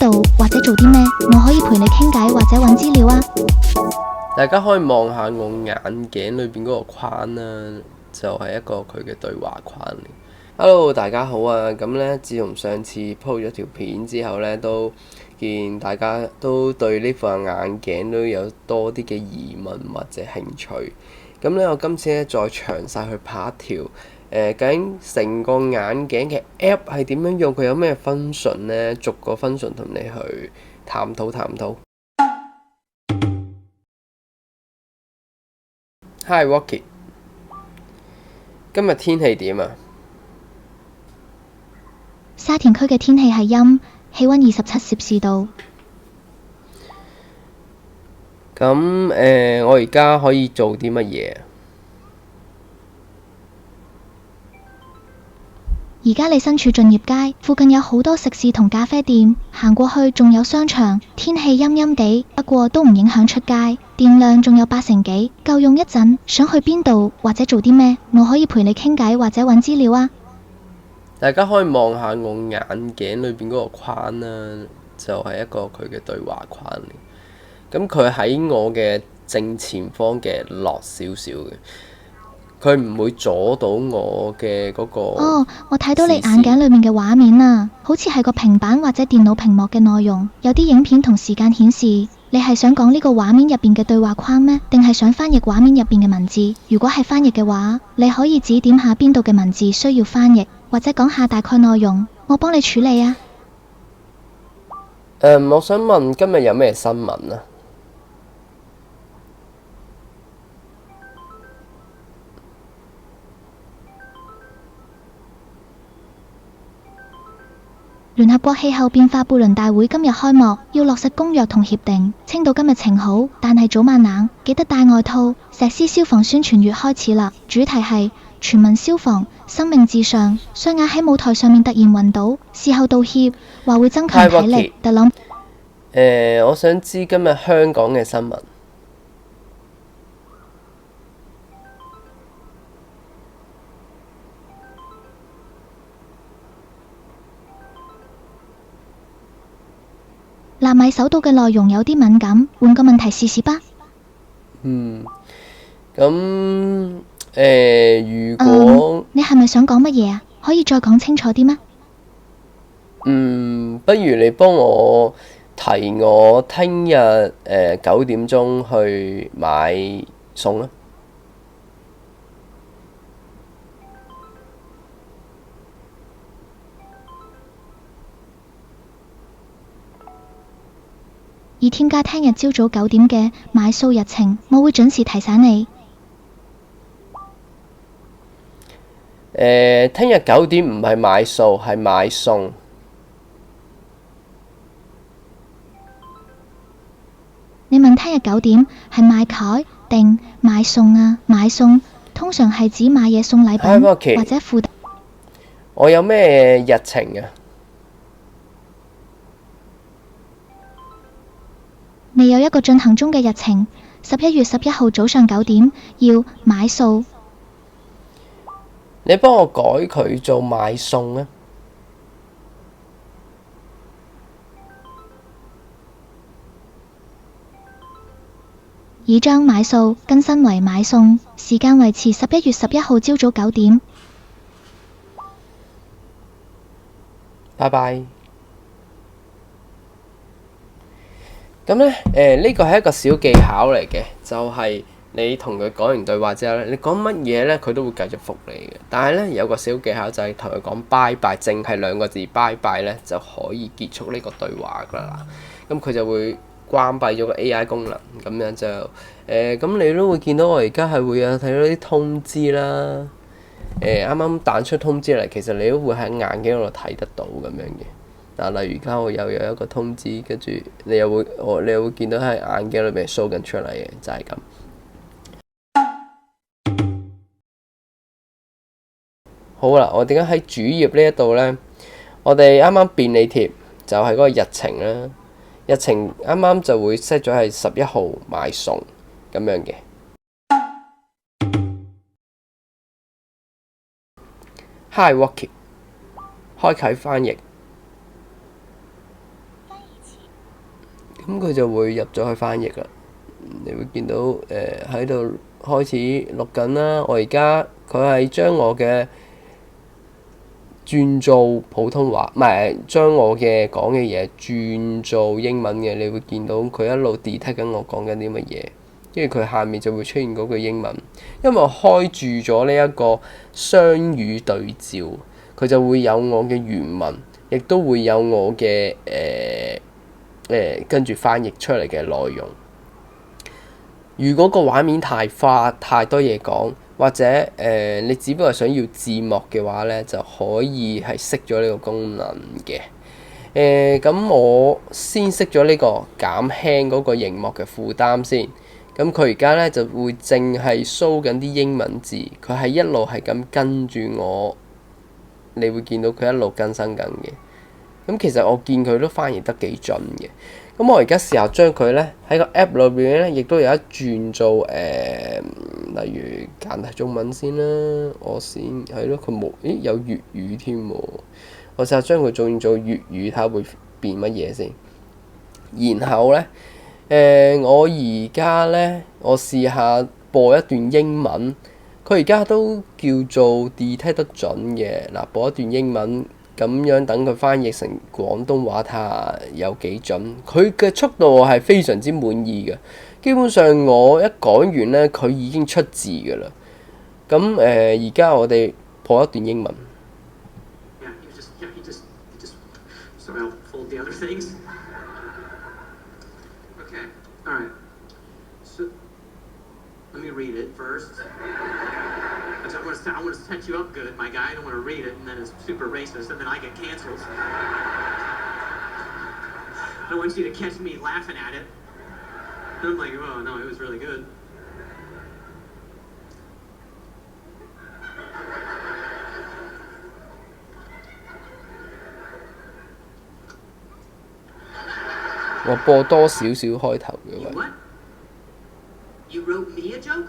度或者做啲咩，我可以陪你傾偈或者揾資料啊。大家可以望下我眼鏡裏邊嗰個框啦，就係一個佢嘅對話框嚟。Hello，大家好啊！咁呢，自從上次 po 咗條片之後呢，都見大家都對呢副眼鏡都有多啲嘅疑問或者興趣。咁呢，我今次呢，再詳細去拍一條究竟成個眼鏡嘅 app 係點樣用，佢有咩 function 呢？逐個 function 同你去探討。Hi Rocky， 今日天氣點啊？沙田區嘅天氣係陰，氣溫27攝氏度。咁我而家可以做啲乜嘢？而家你身處駿業街，附近有好多食肆同咖啡店，行過去仲有商場。天氣陰陰地，不過都唔影響出街。電量仲有80%幾，夠用一陣。想去邊度或者做啲咩，我可以陪你傾偈或者揾資料啊。大家可以望下我眼鏡裏邊嗰個框啦，就係一個佢嘅對話框嚟。咁佢喺我嘅正前方嘅落少少嘅，佢唔會阻到我嘅嗰個。哦，我睇到你眼鏡裏面嘅畫面啊，好似係個平板或者電腦屏幕嘅內容，有啲影片同時間顯示。你係想講呢個畫面入邊嘅對話框咩？定係想翻譯畫面入邊嘅文字？如果係翻譯嘅話，你可以指點下邊度嘅文字需要翻譯，或者講下大概內容，我幫你處理啊。我想問今日有咩新聞啊？聯合國氣候變化貝倫大會今日開幕，要落實公約同協定。青島今日晴好，但係早晚冷，記得帶外套。石獅消防宣傳月開始啦，主題係全民消防，生命至上。雙眼喺舞台上面突然暈倒，事後道歉，話會增強體力。特朗我想知今日香港嘅新聞。納米手刀嘅內容有啲敏感，換個問題試試吧。如果你係咪想講乜嘢啊？可以再講清楚啲咩？不如你幫我提我聽日9點鐘去買餸啦。已添加聽日朝早9點嘅買餸日程，我會準時提醒你。聽日9點唔係買餸，係買餸。你問聽日9點係買枱定買餸啊？買餸通常係指買嘢送禮品或者附帶。我有咩日程啊？你有一個進行中嘅日程，11月11號早上9點要買餸。你幫我改佢做買餸啊！已將買餸更新為買餸，時間維持11月11號朝早9點。拜拜。咁呢，呢個係一個小技巧嚟嘅，就係你同佢講完對話之後咧，你講乜嘢呢，佢都會繼續覆你嘅。但係呢，有個小技巧就係同佢講拜拜，淨係2個字拜拜呢，就可以結束呢個對話㗎啦。咁佢就會關閉咗個 AI 功能，咁樣就咁你都會見到我而家係會有睇到啲通知啦。啱啱彈出通知嚟，其實你都會喺眼鏡嗰度睇得到咁樣嘅。嗱，例如而家我又有一個通知，跟住你又會見到喺眼鏡裏邊 show 緊出嚟嘅，就係咁。好啦，我點解喺主頁呢一度呢？我哋啱啱便利貼就係嗰個日程啦，日程啱啱就會 set 咗係11號買餸咁樣嘅。Hi Rocky，開啟翻譯。咁佢就會入咗去翻譯啦。你會見到喺度開始錄緊啦。我而家佢係將我嘅轉做普通話，唔係將我嘅講嘅嘢轉做英文嘅。你會見到佢一路 detect 緊我講緊啲乜嘢，跟住佢下面就會出現嗰句英文。因為我開住咗呢一個雙語對照，佢就會有我嘅原文，亦都會有我嘅跟住翻譯出嚟嘅內容。如果個畫面太花，太多嘢講，或者你只不過想要字幕嘅話呢，就可以係熄咗呢個功能嘅。咁我先熄咗呢個減輕嗰個熒幕嘅負擔先。咁佢而家呢就會淨係 show 緊啲英文字，佢係一路係咁跟住我，你會見到佢一路更新緊嘅。咁其實我見佢都翻譯得幾準嘅。咁我而家試下將佢咧喺個 app 裏邊咧，亦都有一轉做例如簡體中文先啦。我先係咯，佢冇，咦有粵語添喎。我試下將佢轉做粵語，睇下會變乜嘢先。然後咧，我而家咧，我試下播一段英文，佢而家都叫做 detect 得準嘅。嗱，播一段英文。咁樣等佢翻譯成廣東話睇下有幾準，佢嘅速度我係非常之滿意嘅。基本上我一講完呢，佢已經出字㗎啦。咁而家我哋播一段英文。I want to set you up good, my guy. I don't want to read it, and then it's super racist, and then I get canceled. I don't want you to catch me laughing at it. And I'm like, oh no, it was really good.我播多少少開頭嘅位。What? You wrote me a joke?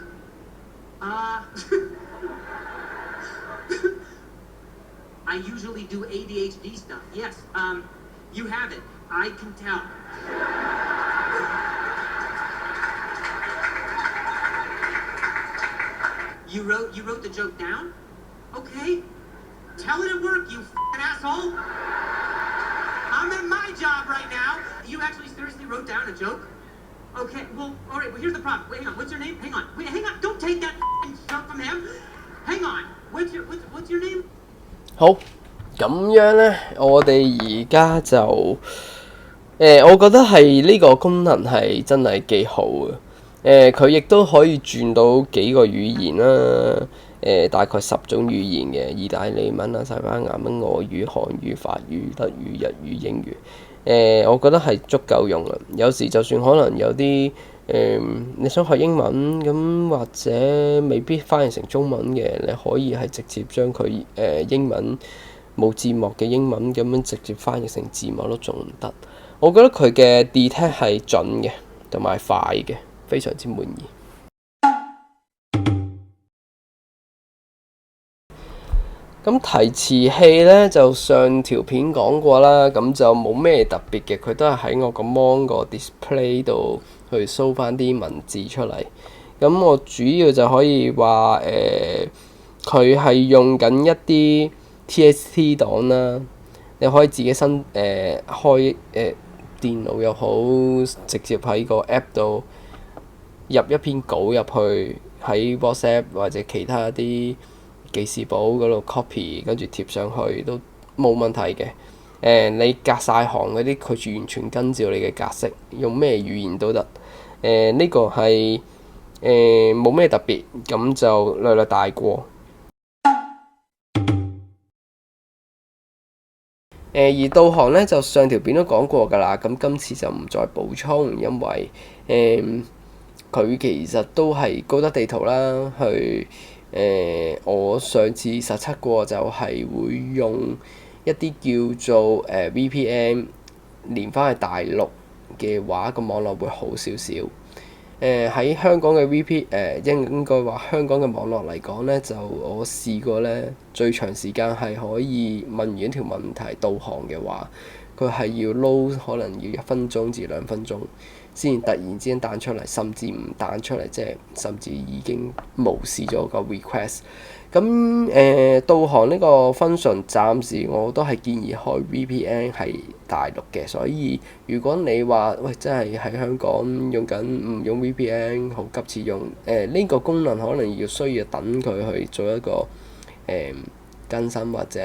I usually do ADHD stuff. Yes, you have it. I can tell. You wrote the joke down? Okay. Tell it at work, you f***ing asshole. I'm at my job right now. You actually seriously wrote down a joke? Okay, well, alright, well here's the problem. Wait, hang on, what's your name? Hang on. Wait, hang on, don't take that f***ing stuff from him. Hang on. What's your name? 好，咁樣呢，我哋而家就我覺得係呢個功能係真係幾好嘅。佢亦都可以轉到幾個語言啦。大概10種語言嘅，意大利文啊、西班牙文、俄語、韓語、法語、德語、日語、英語。我覺得係足夠用啦。有時就算可能有啲你想學英文咁，或者未必翻譯成中文嘅，你可以係直接將佢英文冇字幕嘅英文咁樣直接翻譯成字幕都仲得。我覺得佢嘅 detect 係準嘅，同埋快嘅，非常之滿意。咁提詞器呢，就上條片講過啦，咁就冇咩特別嘅，佢都係喺我個 mon 個 display 度去 show 翻啲文字出嚟。咁我主要就可以話佢係用緊一啲 TXT 檔啦，你可以自己開電腦又好，直接喺個 app 度入一篇稿入去，喺 WhatsApp 或者其他一啲記事簿嗰度 copy， 跟住貼上去都冇問題嘅。你隔晒行嗰啲，佢完全跟照你嘅格式，用咩語言都得。呢個係冇咩特別，咁就略略大過。而導航呢，就上條片都講過㗎啦，咁今次就唔再補充，因為佢其實都係高德地圖啦，我上次實測過就係會用一啲叫做VPN 連返去大陸嘅話，個網絡會好少少。喺香港嘅 VPN 應該話香港嘅網絡嚟講呢，就我試過呢，最長時間係可以問完一條問題導航嘅話，佢係要 load 可能要1分鐘至2分鐘先突然之間彈出嚟，甚至唔彈出嚟，即係甚至已經無視咗個 request。咁導航呢個 function 暫時我都係建議開 VPN 係大陸嘅，所以如果你話喂真係喺香港用緊唔用 VPN 好急切用，呢個功能可能需要等佢去做一個更新，或者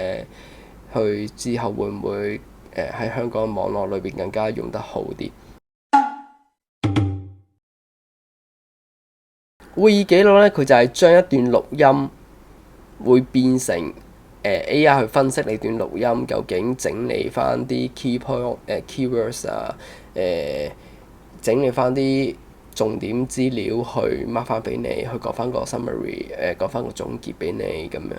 去之後會唔會喺香港網絡裏邊更加用得好啲。會議記錄咧，佢就係將一段錄音會變成AI 去分析你段錄音，究竟整理翻啲 keywords 啊，整理翻啲重點資料去 mark 翻俾你，去講翻個 summary， 講翻個總結俾你咁樣。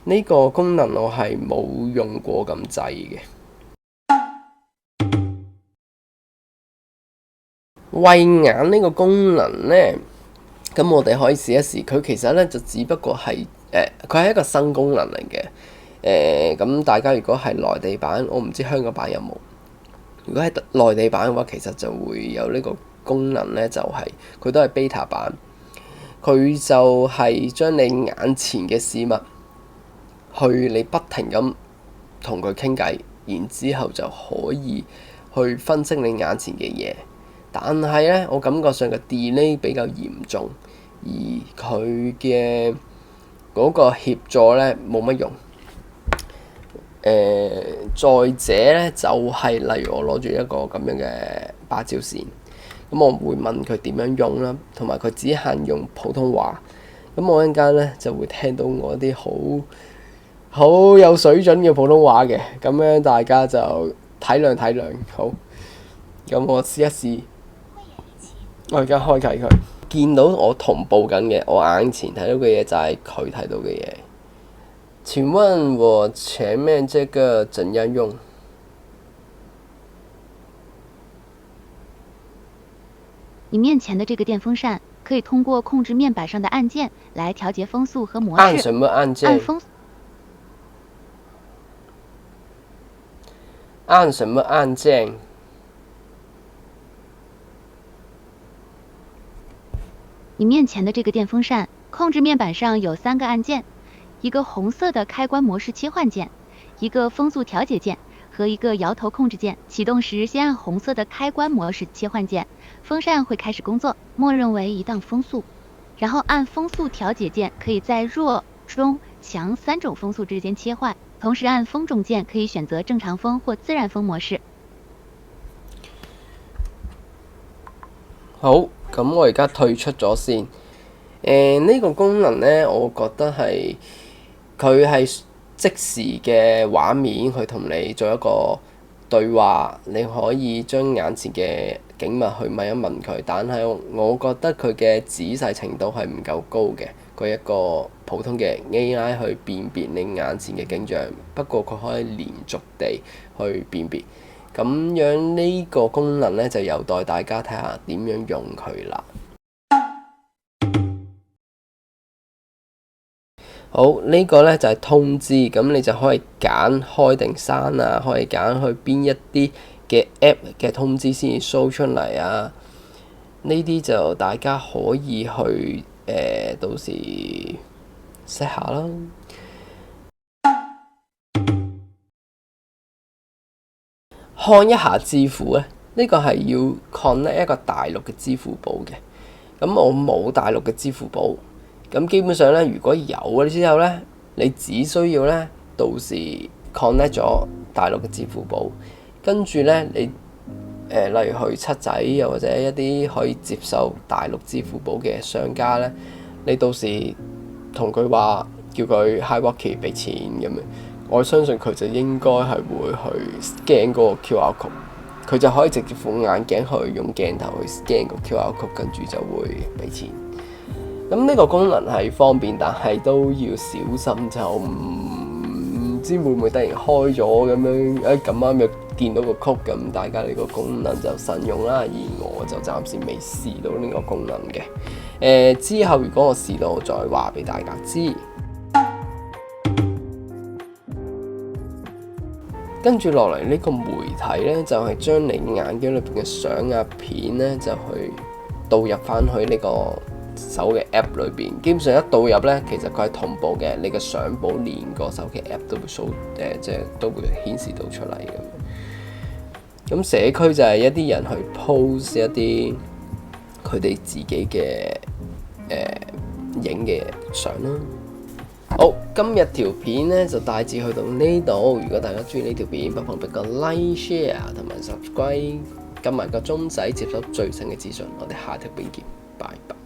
呢個功能我係冇用過咁滯嘅。慧眼呢個功能咧，咁我哋可以試一試。佢其實咧就只不過係佢係一個新功能嚟嘅。咁大家如果係內地版，我唔知香港版有冇。如果係內地版嘅話，其實就會有呢個功能咧，就係佢都係 beta 版。佢就係將你眼前嘅事物，你不停咁同佢傾偈，然之後就可以去分析你眼前嘅嘢。但係咧，我感覺上嘅 delay 比較嚴重，而佢嘅嗰個協助咧冇乜用。再者咧，就係例如我攞住一個咁樣嘅芭蕉扇，咁我會問佢點樣用啦，同埋佢只限用普通話。咁我一陣間咧就會聽到我啲好有水準嘅普通話嘅，咁樣大家就體諒體諒。好，咁我試一試。我而家開啟佢，見到我同步緊嘅，我眼前睇到嘅嘢就係佢睇到嘅嘢。請問我前面這個怎樣用？你面前的這個電風扇可以通過控制面板上的按鍵來調節風速和模式。按什麼按鍵？按什麼按鍵？你面前的這個電風扇控制面板上有3個按鍵，一個紅色的開關模式切換鍵，一個風速調節鍵和一個搖頭控制鍵。啟動時先按紅色的開關模式切換鍵，風扇會開始工作，默認為1檔風速，然後按風速調節鍵可以在弱、中、強3種風速之間切換，同時按風種鍵可以選擇正常風或自然風模式。好。咁我而家退出咗先。呢個功能呢，我覺得係佢係即時嘅畫面去同你做一個對話，你可以將眼前嘅景物去問一問佢，但係我覺得佢嘅仔細程度係唔夠高嘅。佢一個普通嘅 AI 去辨別你眼前嘅景象，不過佢可以連續地去辨別。咁樣呢個功能咧就有待大家睇下點樣用佢啦。好，呢個咧就係通知，咁你就可以揀開定閂啊，可以揀去邊一啲嘅 app 嘅通知先至 show 出嚟啊。呢啲就大家可以去到時 set 下啦。看一下支付咧，呢個係要 connect 一個大陸嘅支付寶嘅。咁我冇大陸嘅支付寶，咁基本上咧，如果有咗之後咧，你只需要咧到時 connect 咗大陸嘅支付寶，跟住咧你例如去七仔又或者一啲可以接受大陸支付寶嘅商家咧，你到時同佢話叫佢 Hi Walkie 俾錢咁樣。我相信佢就應該係會去 scan 嗰個 QR code， 佢就可以直接副眼鏡去用鏡頭去 scan 個 QR code， 跟住就會俾錢。咁呢個功能係方便，但係都要小心，就唔知會唔會突然開咗咁樣，咁啱又見到個 code， 咁大家呢個功能就慎用啦。而我就暫時未試到呢個功能嘅。之後如果我試到，我再話俾大家知。跟住落嚟呢個媒體呢，就係將你眼鏡裏邊嘅相啊片呢，就去導入翻去呢個手嘅 app 裏邊。基本上一導入呢，其實佢係同步嘅，你嘅相簿連個手機 app 都會即係都會顯示到出嚟嘅。咁社區就係一啲人去 post 一啲佢哋自己嘅影嘅相啦。好，今日條片呢就大致去到呢度。如果大家中意呢條片，不妨俾個 like、share 同埋 subscribe，撳埋個鐘仔接收最新嘅資訊。我哋下條片見，拜拜。